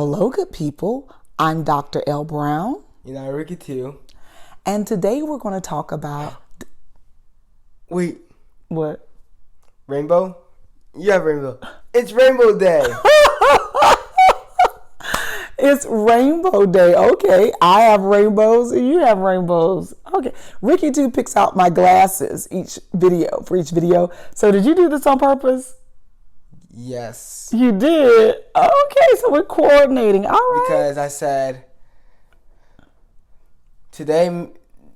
Hello, good people. I'm Dr. L. Brown. And I'm Ricky too. And today we're going to talk about... Wait. What? Rainbow? You have rainbow. It's Rainbow Day. It's Rainbow Day. Okay. I have rainbows and you have rainbows. Okay. Ricky too picks out my glasses for each video. So did you do this on purpose? Yes. You did? Okay. So we're coordinating. All right. Because I said, today,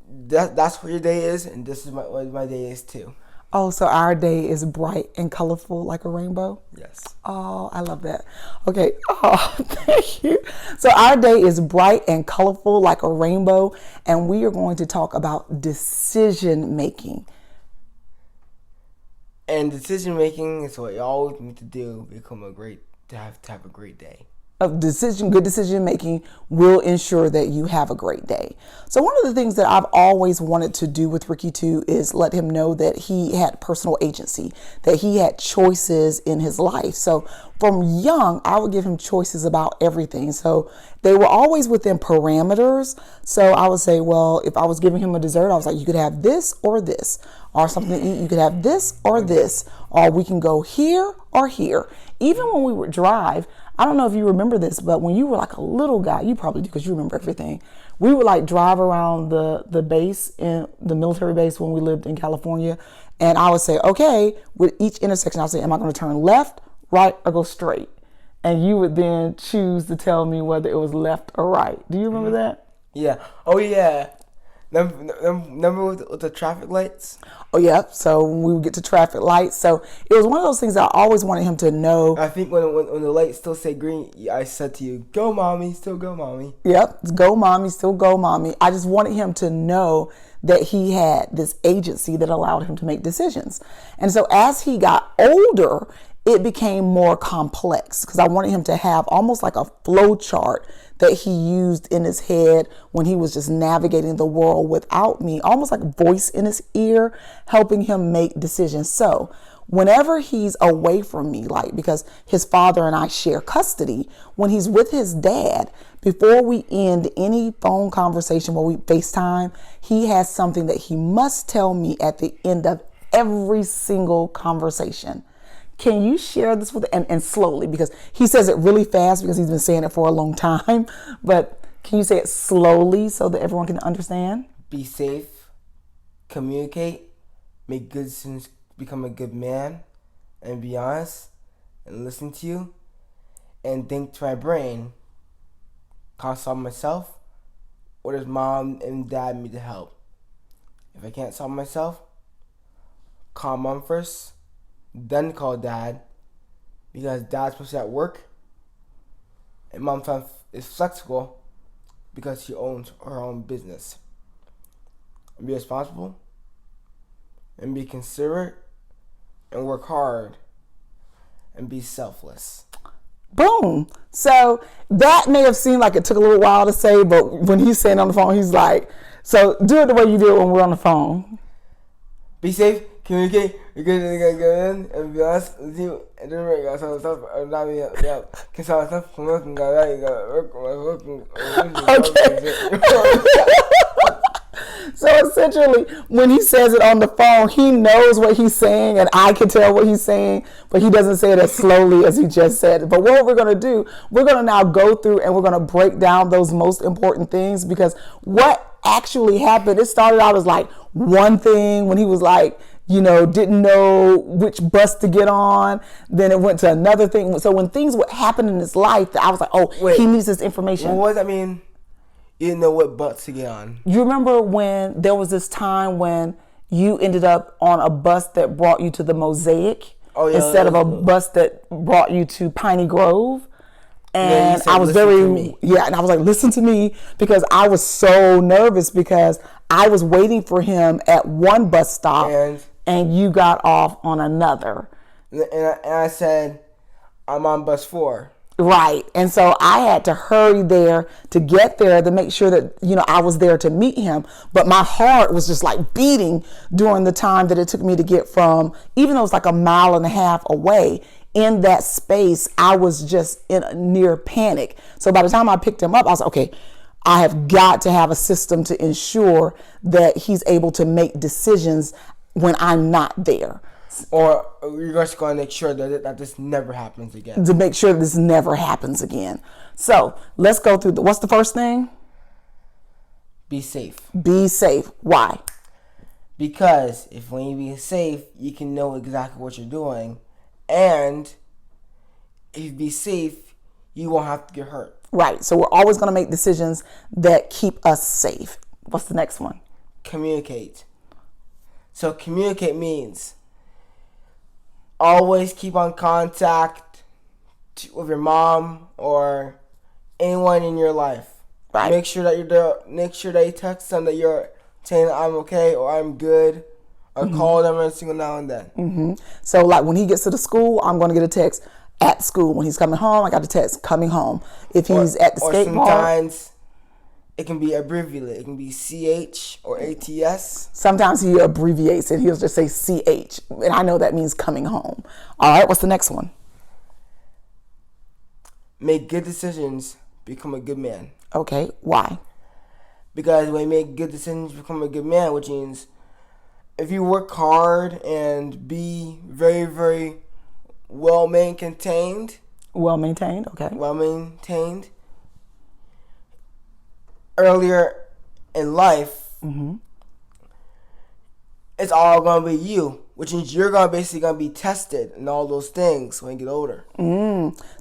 that's what your day is, and this is what my day is too. Oh, so our day is bright and colorful like a rainbow? Yes. Oh, I love that. Okay. Oh, thank you. So our day is bright and colorful like a rainbow, and we are going to talk about decision making. And decision making is what you always need to do to have a great day. Good decision making will ensure that you have a great day. So one of the things that I've always wanted to do with Ricky too is let him know that he had personal agency, that he had choices in his life. So from young, I would give him choices about everything. So they were always within parameters. So I would say, well, if I was giving him a dessert, I was like, you could have this, or something to eat. You could have this or this, or we can go here or here. Even when we would drive, I don't know if you remember this, but when you were like a little guy, you probably do because you remember everything. We would like drive around the base, in the military base when we lived in California. And I would say, okay, with each intersection, I would say, am I going to turn left, right, or go straight? And you would then choose to tell me whether it was left or right. Do you remember that? Yeah. Oh, yeah. Remember with the traffic lights? Oh, yeah. So when we would get to traffic lights. So it was one of those things I always wanted him to know. I think when the lights still say green, I said to you, go, mommy, still go, mommy. Yep. Go, mommy, still go, mommy. I just wanted him to know that he had this agency that allowed him to make decisions. And so as he got older, it became more complex because I wanted him to have almost like a flow chart that he used in his head when he was just navigating the world without me, almost like a voice in his ear, helping him make decisions. So whenever he's away from me, like because his father and I share custody, when he's with his dad, before we end any phone conversation where we FaceTime, he has something that he must tell me at the end of every single conversation. Can you share this with and slowly, because he says it really fast because he's been saying it for a long time, but can you say it slowly so that everyone can understand? Be safe, communicate, make good decisions, become a good man, and be honest, and listen to you, and think to my brain, can't solve myself, or does mom and dad need to help? If I can't solve myself, call mom first, then call dad, because dad's supposed to be at work, and mom is flexible because she owns her own business. And be responsible, and be considerate, and work hard, and be selfless. Boom. So that may have seemed like it took a little while to say, but when he's saying on the phone, he's like, so do it the way you do it when we're on the phone. Be safe, communicate, be good, and be honest with you, and then we got some stuff, and now we can solve stuff from work, and So essentially, when he says it on the phone, he knows what he's saying, and I can tell what he's saying, but he doesn't say it as slowly as he just said it. But what we're going to do, we're going to now go through and we're going to break down those most important things, because what actually happened, it started out as like one thing when he was like, didn't know which bus to get on. Then it went to another thing. So when things would happen in his life, I was like, he needs this information. What does that mean? You didn't know what bus to get on. You remember when there was this time when you ended up on a bus that brought you to the Mosaic instead of a bus that brought you to Piney Grove? And I was and I was like, listen to me, because I was so nervous because I was waiting for him at one bus stop and you got off on another. And I said, I'm on bus 4. Right. And so I had to hurry there to get there to make sure that, I was there to meet him. But my heart was just like beating during the time that it took me to get from, even though it's like a mile and a half away, in that space, I was just in a near panic. So by the time I picked him up, I was like, okay, I have got to have a system to ensure that he's able to make decisions when I'm not there. Or you're just going to make sure that this never happens again. To make sure this never happens again. So let's go through what's the first thing? Be safe. Be safe. Why? Because if when you be safe, you can know exactly what you're doing. And if you be safe, you won't have to get hurt. Right. So we're always going to make decisions that keep us safe. What's the next one? Communicate. So communicate means always keep on contact with your mom or anyone in your life. Right. Make sure that you're there. Make sure that you text them that you're saying I'm okay or I'm good, or call them every single now and then. So like when he gets to the school, I'm going to get a text at school. When he's coming home, I got a text coming home. If he's at the skate park, sometimes it can be abbreviated. It can be CH or ATS. Sometimes he abbreviates it. He'll just say CH, and I know that means coming home. All right, what's the next one? Make good decisions. Become a good man. Okay, why? Because when you make good decisions, become a good man, which means if you work hard and be very, very well maintained. Well maintained, okay. Well maintained. Earlier in life, it's all going to be you, which means you're basically going to be tested and all those things when you get older.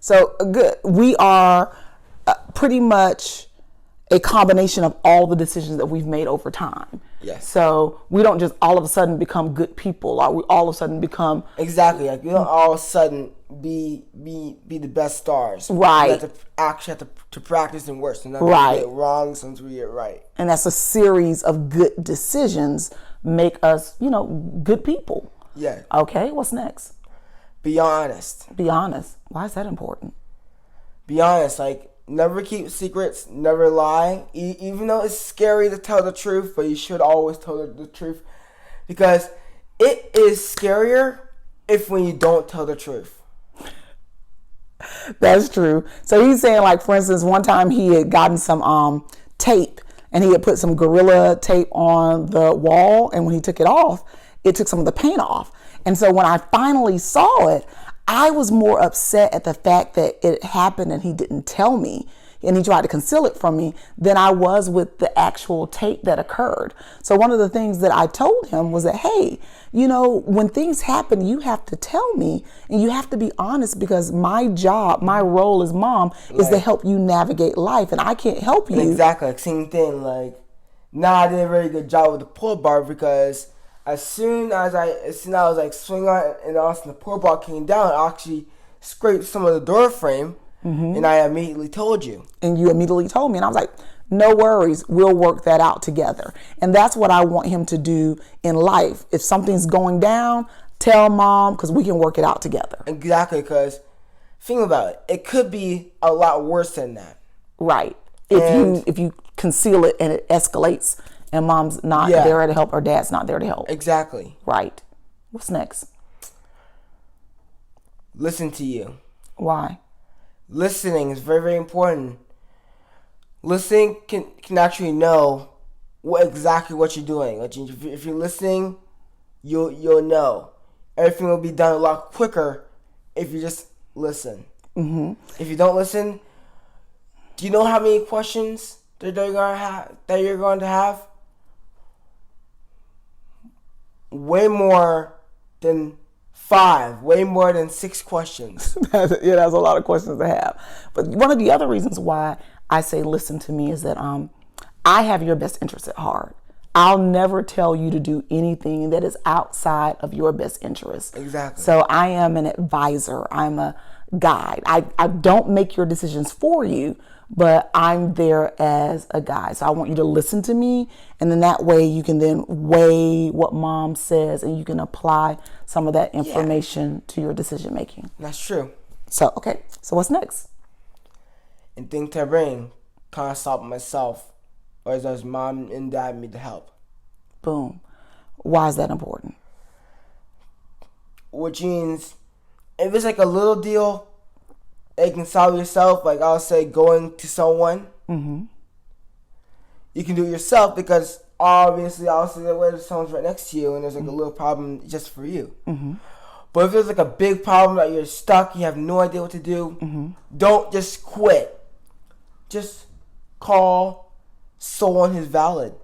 So good. We are pretty much a combination of all the decisions that we've made over time. Yes. So we don't just all of a sudden become good people, or we all of a sudden become exactly like we don't all of a sudden be the best stars. Right. We have to actually have to practice and work. Sometimes right. we get it wrong, sometimes we get it right. And that's a series of good decisions make us, good people. Yeah. Okay. What's next? Be honest. Be honest. Why is that important? Be honest. Like, never keep secrets, never lie. Even though it's scary to tell the truth, but you should always tell the truth. Because it is scarier when you don't tell the truth. That's true. So he's saying, like, for instance, one time he had gotten some tape, and he had put some Gorilla tape on the wall, and when he took it off, it took some of the paint off. And so when I finally saw it, I was more upset at the fact that it happened and he didn't tell me and he tried to conceal it from me than I was with the actual tape that occurred. So one of the things that I told him was that, hey, when things happen, you have to tell me and you have to be honest, because my job, my role as mom is to help you navigate life, and I can't help you. Exactly. Same thing. Like, I did a very good job with the pull bar, because as soon as I was like swinging on and also the pull bar came down, I actually scraped some of the door frame, and I immediately told you. And you immediately told me, and I was like, no worries, we'll work that out together. And that's what I want him to do in life. If something's going down, tell mom, because we can work it out together. Exactly, because think about it. It could be a lot worse than that. Right. If you conceal it and it escalates and mom's not there to help or dad's not there to help. Exactly. Right. What's next? Listen to you. Why? Listening is very, very important. Listening can actually know exactly what you're doing. Like, if you're listening, you'll know. Everything will be done a lot quicker if you just listen. If you don't listen, do you know how many questions that you're going to have? Way more than 5, way more than 6 questions. That's a lot of questions to have. But one of the other reasons why I say listen to me is that I have your best interest at heart. I'll never tell you to do anything that is outside of your best interest. Exactly. So I am an advisor. I'm a guide. I don't make your decisions for you, but I'm there as a guide. So I want you to listen to me, and then that way you can then weigh what mom says, and you can apply some of that information to your decision making. That's true. So, okay. So what's next? And think to bring, can't stop myself, or does mom and dad need the help? Boom. Why is that important? Which means if it's like a little deal, you can solve yourself. Like I'll say, going to someone, you can do it yourself because obviously, I'll say that someone's right next to you and there's like a little problem just for you. But if there's like a big problem that you're stuck, you have no idea what to do, don't just quit. Just call someone who's valid.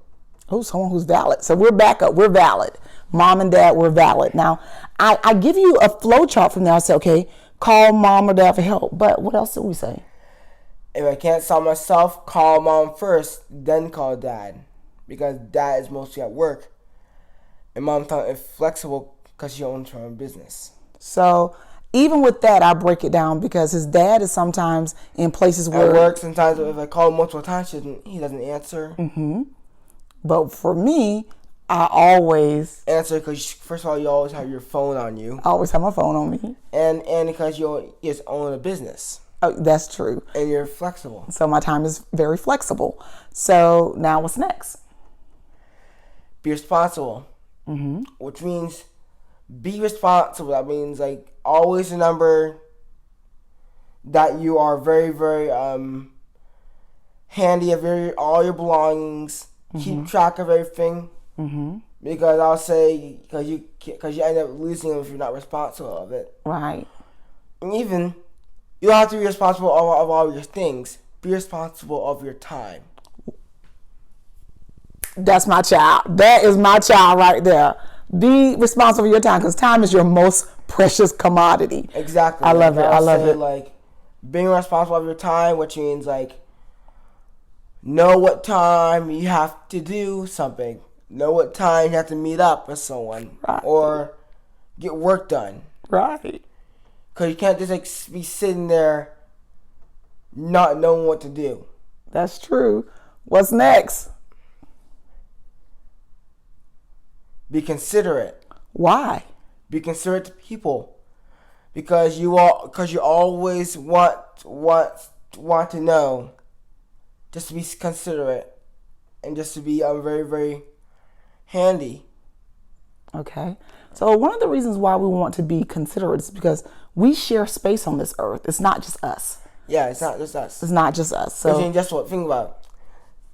Oh, someone who's valid. So we're back up. We're valid. Mom and dad, we're valid. Now, I give you a flow chart from there. I say, okay, call mom or dad for help. But what else did we say? If I can't solve myself, call mom first, then call dad. Because dad is mostly at work. And mom's flexible because she owns her own business. So even with that, I break it down because his dad is sometimes in places where... At work, sometimes if I call him multiple times, he doesn't answer. But for me, I always... Answer because, first of all, you always have your phone on you. I always have my phone on me. And because you just own a business. Oh, that's true. And you're flexible. So my time is very flexible. So now what's next? Be responsible. Which means be responsible. That means like always remember that you are very, very handy of all your belongings. Keep track of everything. Because I'll say because you end up losing them if you're not responsible of it. Right. And even you don't have to be responsible of all your things. Be responsible of your time. That's my child. That is my child right there. Be responsible for your time because time is your most precious commodity. Exactly. I love it. I love it. Like being responsible of your time, which means like know what time you have to do something. Know what time you have to meet up with someone or get work done. Right. Because you can't just like be sitting there not knowing what to do. That's true. What's next? Be considerate. Why? Be considerate to people, because you always want to know, just to be considerate, and just to be very, very handy. Okay. So one of the reasons why we want to be considerate is because we share space on this earth. It's not just us. Yeah, it's not just us. It's not just us. So just what think about it.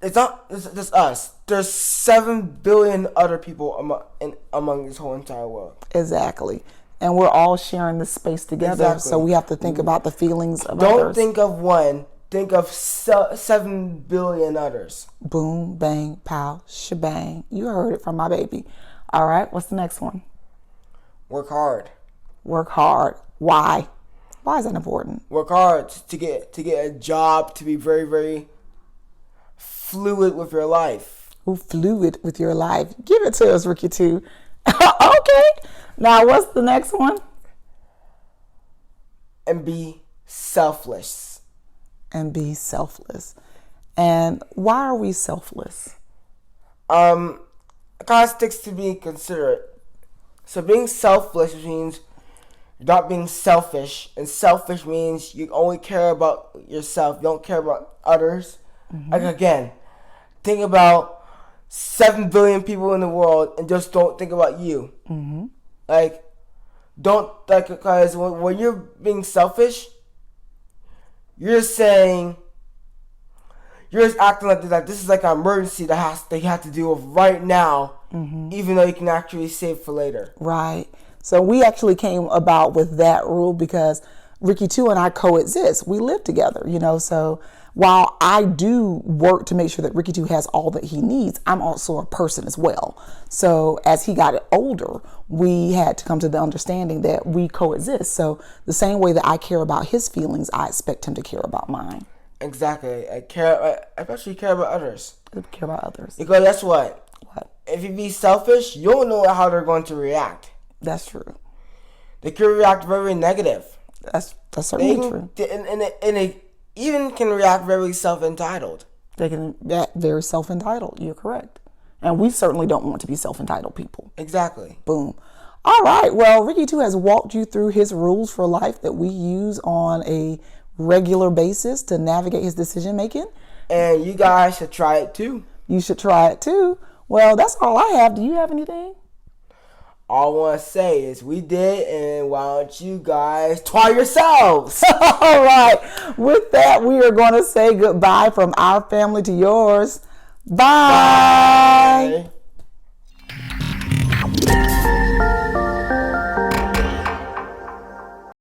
It's not just us. There's 7 billion other people among this whole entire world. Exactly. And we're all sharing this space together. Exactly. So we have to think about the feelings of others. Don't think of one. Think of 7 billion others. Boom, bang, pow, shebang. You heard it from my baby. All right. What's the next one? Work hard. Work hard. Why? Why is that important? Work hard to get a job, to be very, very fluid with your life. Ooh, fluid with your life. Give it to us, Ricky, too. Okay. Now, what's the next one? And be selfless. And be selfless. And why are we selfless? It kind of sticks to being considerate. So being selfless means you're not being selfish. And selfish means you only care about yourself. You don't care about others. Like, again, think about 7 billion people in the world and just don't think about you. Like, don't, like, because when you're being selfish, you're saying, you're just acting like this is like an emergency that you have to deal with right now, even though you can actually save for later. Right. So we actually came about with that rule because Ricky too and I coexist. We live together, so while I do work to make sure that Ricky too has all that he needs, I'm also a person as well. So as he got older, we had to come to the understanding that we coexist. So the same way that I care about his feelings, I expect him to care about mine. Exactly. I especially care about others. I care about others. Because that's what? What? If you be selfish, you don't know how they're going to react. That's true. They could react very negative. That's certainly true. And they even can react very self-entitled. They can react very self-entitled. You're correct. And we certainly don't want to be self-entitled people. Exactly. Boom. All right. Well, Ricky too has walked you through his rules for life that we use on a regular basis to navigate his decision making. And you guys should try it too. You should try it too. Well, that's all I have. Do you have anything? all I want to say is we did, and why don't you guys try yourselves? All right. With that, we are going to say goodbye from our family to yours. Bye. Bye.